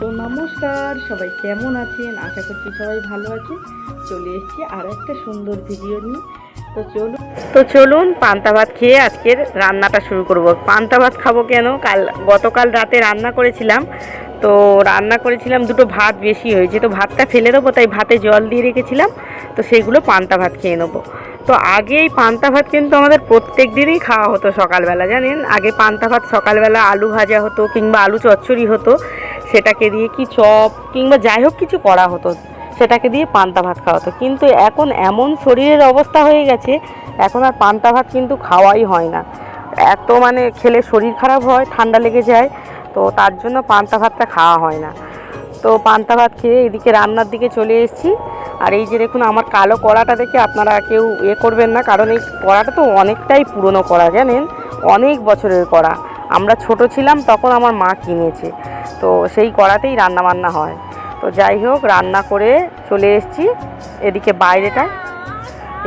তো নমস্কার, সবাই কেমন আছেন? আশা করছি সবাই ভালো আছেন। চলে এসেছি আর একটা সুন্দর ভিডিও নিয়ে। তো চলুন পান্তা ভাত খেয়ে আজকের রান্নাটা শুরু করব। পান্তা ভাত খাবো কেন, গতকাল রাতে রান্না করেছিলাম। তো রান্না করেছিলাম দুটো ভাত বেশি হয়েছে, তো ভাতটা ফেলে দেবো, তাই ভাতে জল দিয়ে রেখেছিলাম। তো সেইগুলো পান্তা ভাত খেয়ে নেবো। তো আগে এই পান্তা ভাত কিন্তু আমাদের প্রত্যেক দিনই খাওয়া হতো সকালবেলা, জানেন। আগে পান্তা ভাত সকালবেলা আলু ভাজা হতো কিংবা আলু চচ্চড়ি হতো, সেটাকে দিয়ে কি চপ কিংবা যাই হোক কিছু করা হতো, সেটাকে দিয়ে পান্তা ভাত খাওয়া হতো। কিন্তু এখন এমন শরীরের অবস্থা হয়ে গেছে, এখন আর পান্তা ভাত কিন্তু খাওয়াই হয় না। এত মানে খেলে শরীর খারাপ হয়, ঠান্ডা লেগে যায়, তো তার জন্য পান্তা ভাতটা খাওয়া হয় না। তো পান্তা ভাত খেয়ে এদিকে রান্নার দিকে চলে এসেছি। আর এই যে দেখুন আমার কালো কড়াটা দেখে আপনারা কেউ করবেন না, কারণ এই কড়াটা তো অনেকটাই পুরনো কড়া, জানেন, অনেক বছরের কড়া। আমরা ছোট ছিলাম তখন আমার মা কিনেছে, তো সেই কড়াতেই রান্নাবান্না হয়। তো যাই হোক, রান্না করে চলে এসেছি এদিকে বাইরেটা।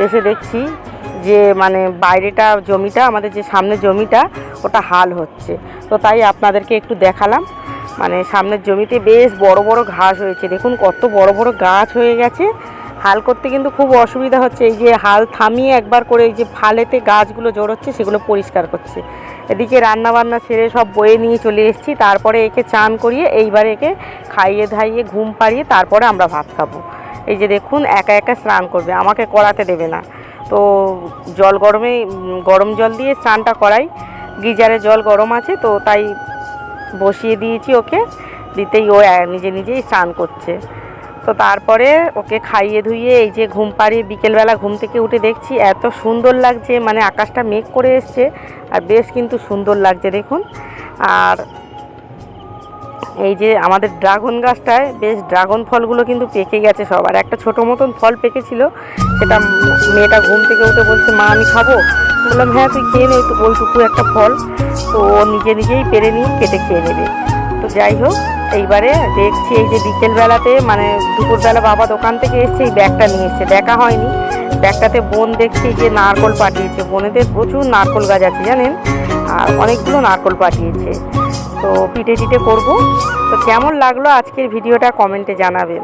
এসে দেখছি যে মানে বাইরেটা জমিটা, আমাদের যে সামনের জমিটা, ওটা হাল হচ্ছে। তো তাই আপনাদেরকে একটু দেখালাম। মানে সামনের জমিতে বেশ বড় বড় ঘাস হয়েছে, দেখুন কত বড় বড় গাছ হয়ে গেছে। হাল করতে কিন্তু খুব অসুবিধা হচ্ছে। এই যে হাল থামিয়ে একবার করে এই যে ফালেতে গাছগুলো জড়োচ্ছে, সেগুলো পরিষ্কার করছে। এদিকে রান্নাবান্না সেরে সব বয়ে নিয়ে চলে এসেছি। তারপরে একে চান করিয়ে এইবারে একে খাইয়ে ধাইয়ে ঘুম পাড়িয়ে তারপরে আমরা ভাত খাবো। এই যে দেখুন একা একা স্নান করবে, আমাকে করাতে দেবে না। তো গরম জল দিয়ে স্নানটা করাই, গিজারে জল গরম আছে, তো তাই বসিয়ে দিয়েছি ওকে। দিতেই ও নিজে নিজেই স্নান করছে। তো তারপরে ওকে খাইয়ে ধুইয়ে এই যে ঘুম পাড়িয়ে বিকেলবেলা ঘুম থেকে উঠে দেখছি এত সুন্দর লাগছে, মানে আকাশটা মেঘ করে এসছে আর বেশ কিন্তু সুন্দর লাগছে দেখুন। আর এই যে আমাদের ড্রাগন গাছটায় বেশ ড্রাগন ফলগুলো কিন্তু পেকে গেছে সব। আর একটা ছোটো মতন ফল পেকেছিল, সেটা মেয়েটা ঘুম থেকে উঠে বলছে, মা আমি খাবো। বললাম হ্যাঁ তুই খেয়ে নে, তো ওইটুকু একটা ফল। তো ও নিজে নিজেই পেরে নিয়ে কেটে খেয়ে নেবে। তো যাই হোক, এইবারে দেখছি এই যে বিকেলবেলাতে মানে দুপুরবেলা বাবা দোকান থেকে এসছে, এই ব্যাগটা নিয়ে এসছে, দেখা হয়নি। ব্যাগটাতে বোন দেখছি যে নারকোল পাঠিয়েছে। বোনেদের প্রচুর নারকোল গাছ আছে, জানেন, আর অনেকগুলো নারকোল পাঠিয়েছে। তো পিঠে টিঠে করবো। তো কেমন লাগলো আজকের ভিডিওটা কমেন্টে জানাবেন।